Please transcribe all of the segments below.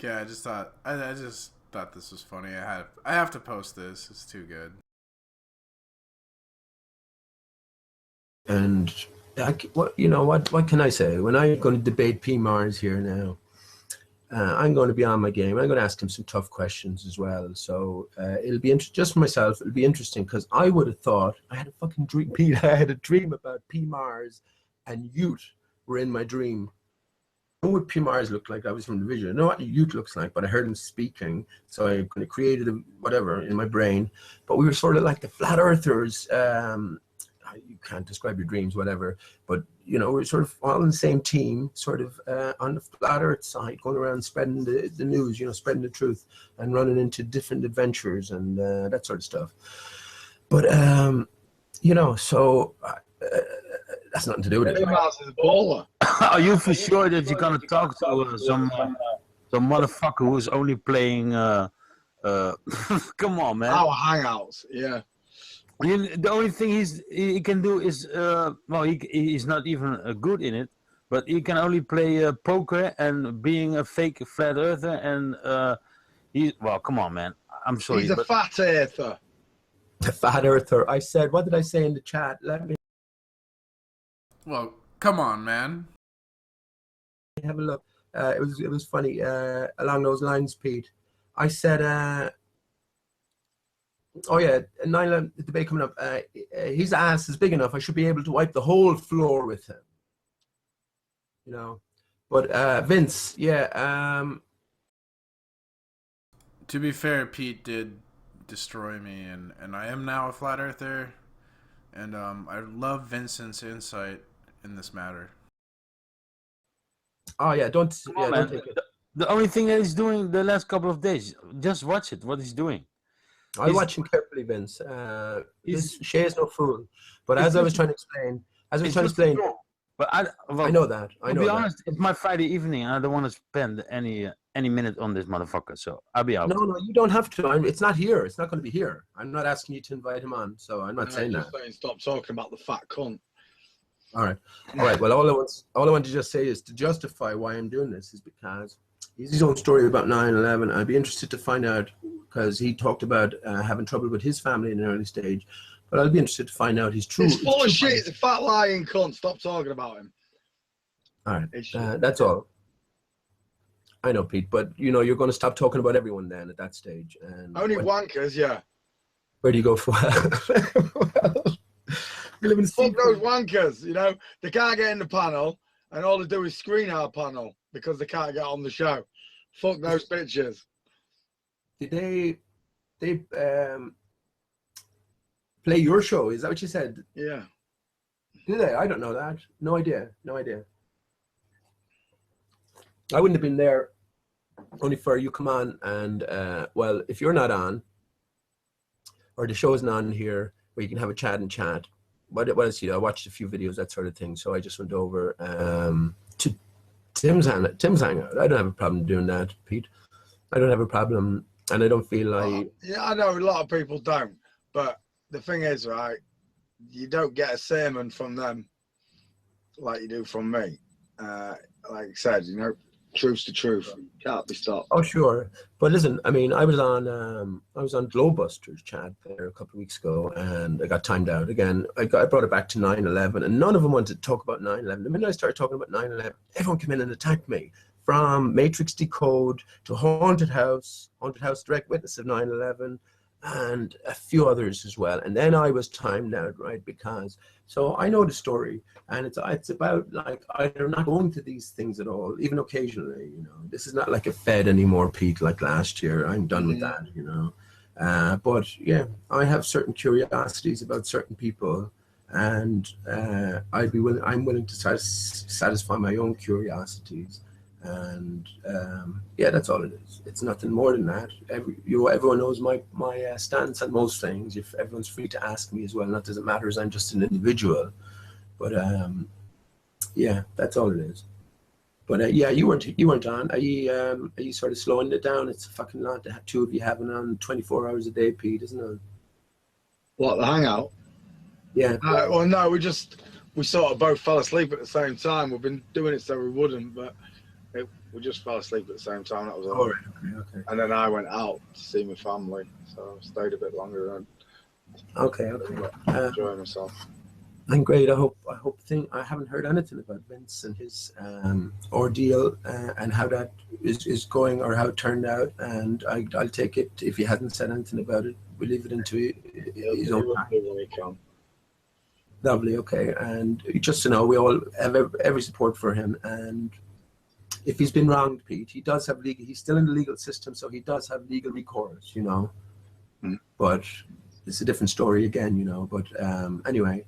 Yeah, I just thought this was funny. I have to post this. It's too good. And what can I say? When I'm going to debate P. Mars here now, I'm going to be on my game. I'm going to ask him some tough questions as well. So it'll be just for myself. It'll be interesting because I would have thought I had a fucking dream. Pete, I had a dream about P. Mars and Ute were in my dream. I know what P. Mars looked like. I was from the vision. I know what Ute looks like, but I heard him speaking, so I kind of created whatever in my brain. But we were sort of like the flat earthers. You can't describe your dreams, whatever, but we're sort of all in the same team, sort of on the flat earth side, going around spreading the news, spreading the truth and running into different adventures and that sort of stuff. But so that's nothing to do with it. Are you for sure that you're gonna talk to some motherfucker who's only playing come on, man. Our hangouts, yeah. The only thing he can do is he's not even good in it, but he can only play poker and being a fake flat earther and come on, man. I'm sorry. He's a fat earther. A fat earther. I said, what did I say in the chat? Let me. Well, come on, man. Have a look. It was funny along those lines, Pete. I said. Oh yeah, 9/11 debate coming up. His ass is big enough. I should be able to wipe the whole floor with him. But Vince, yeah. To be fair, Pete did destroy me, and I am now a flat earther, and I love Vincent's insight in this matter. Oh yeah, don't take it. The only thing that he's doing the last couple of days, just watch it. What he's doing. I watch him carefully, Vince. Shay is no fool. But as I was trying to explain, but I know that. To be honest, it's my Friday evening, and I don't want to spend any minute on this motherfucker. So I'll be out. No, you don't have to. it's not here. It's not going to be here. I'm not asking you to invite him on. So I'm not saying that. Stop talking about the fat cunt. All right. Well, all I want to just say is to justify why I'm doing this is because he's his own story about 9/11. I'd be interested to find out because he talked about having trouble with his family in an early stage. But I'd be interested to find out his true. It's full of shit. It's a fat lying cunt. Stop talking about him. All right. That's all. I know, Pete, but you're going to stop talking about everyone then at that stage. And only wankers, yeah. Where do you go for? We live in fuck those wankers. They can't get in the panel, and all they do is screen our panel because they can't get on the show. Fuck those bitches. Did they play your show? Is that what you said? Yeah. Did they? I don't know that. No idea. I wouldn't have been there only for you come on and well, if you're not on or the show isn't on here where you can have a chat and chat. What else? I watched a few videos, that sort of thing. So I just went over to Tim's hangout. I don't have a problem doing that, Pete. I don't have a problem, and I don't feel like. Yeah, I know a lot of people don't, but the thing is, right? You don't get a sermon from them like you do from me. Like I said, truth's the truth. Can't be stopped. Oh, sure. But listen, I was on Glowbusters chat there a couple of weeks ago, and I got timed out again. I brought it back to 9/11, and none of them wanted to talk about 9/11. The minute I started talking about 9/11, everyone came in and attacked me. From Matrix Decode to Haunted House Direct Witness of 9/11, and a few others as well. And then I was timed out, right? Because so I know the story, and it's about like I'm not going to these things at all, even occasionally. This is not like a Fed anymore, Pete. Like last year, I'm done with that. But yeah, I have certain curiosities about certain people, and I'm willing to satisfy my own curiosities. And yeah, that's all it is. It's nothing more than that. Everyone knows my stance on most things. If everyone's free to ask me as well, that doesn't matter as I'm just an individual. But yeah, that's all it is. But yeah, you weren't on. Are you sort of slowing it down? It's a fucking lot to have two of you having on 24 hours a day, Pete, isn't it? What, the hangout? Yeah. Well, no, we sort of both fell asleep at the same time. We've been doing it so we wouldn't, but We just fell asleep at the same time. That was all. All right. Okay. And then I went out to see my family, so I stayed a bit longer and Okay. enjoying myself. And great. I haven't heard anything about Vince and his ordeal and how that is going or how it turned out. And I'll take it. If he hadn't said anything about it, we'll leave it into his own time. When he can. Lovely. Okay. And just to know, we all have every support for him. And if he's been wronged, Pete, he does have legal. He's still in the legal system, so he does have legal recourse. But it's a different story again. But anyway.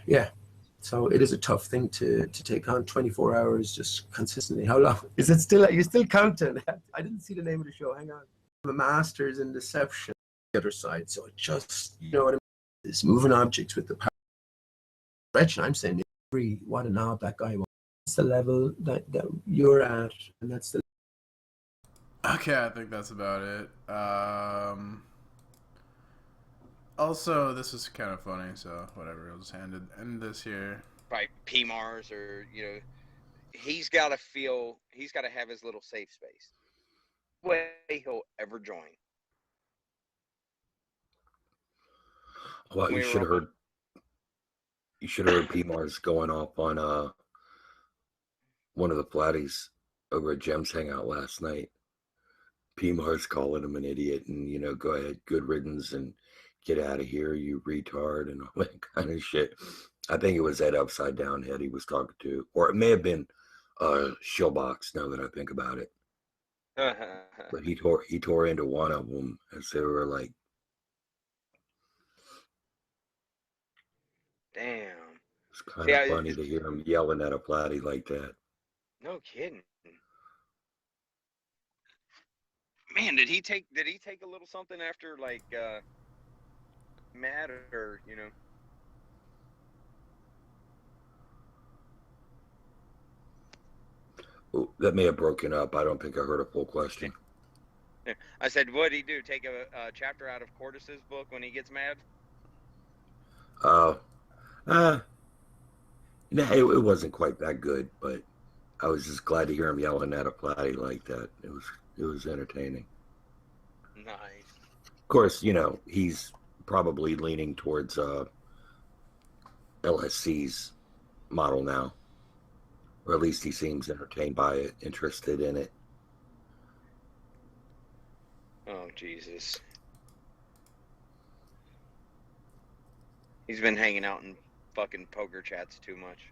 Yeah, so it is a tough thing to take on 24 hours just consistently. How long is it still? Are you still counting? I didn't see the name of the show. Hang on. I'm a master's in deception. The other side. So it just, what I mean? It's moving objects with the power. Stretch, I'm saying, what a knob that guy was. That's the level that you're at, and that's the. Okay, I think that's about it. Also, this is kind of funny, so whatever. I'll just end this here. By P Mars, or he's got to have his little safe space. Way he'll ever join. Well, you should have heard. You should have heard P Mars going off on one of the flatties over at Jem's Hangout last night. P Mars calling him an idiot and go ahead, good riddance, and get out of here, you retard, and all that kind of shit. I think it was that upside down head he was talking to, or it may have been Shillbox. Now that I think about it, but he tore into one of them as they were like, "Damn." It's kind of funny to hear him yelling at a flatty like that. No kidding. Man, did he take a little something after Matt or Ooh, that may have broken up. I don't think I heard a full question. I said, what did he do? Take a chapter out of Cordis's book when he gets mad? No, it wasn't quite that good, but I was just glad to hear him yelling at a flatty like that. It was entertaining. Nice. Of course, he's probably leaning towards LSC's model now, or at least he seems entertained by it, interested in it. Oh, Jesus. He's been hanging out in fucking poker chats too much.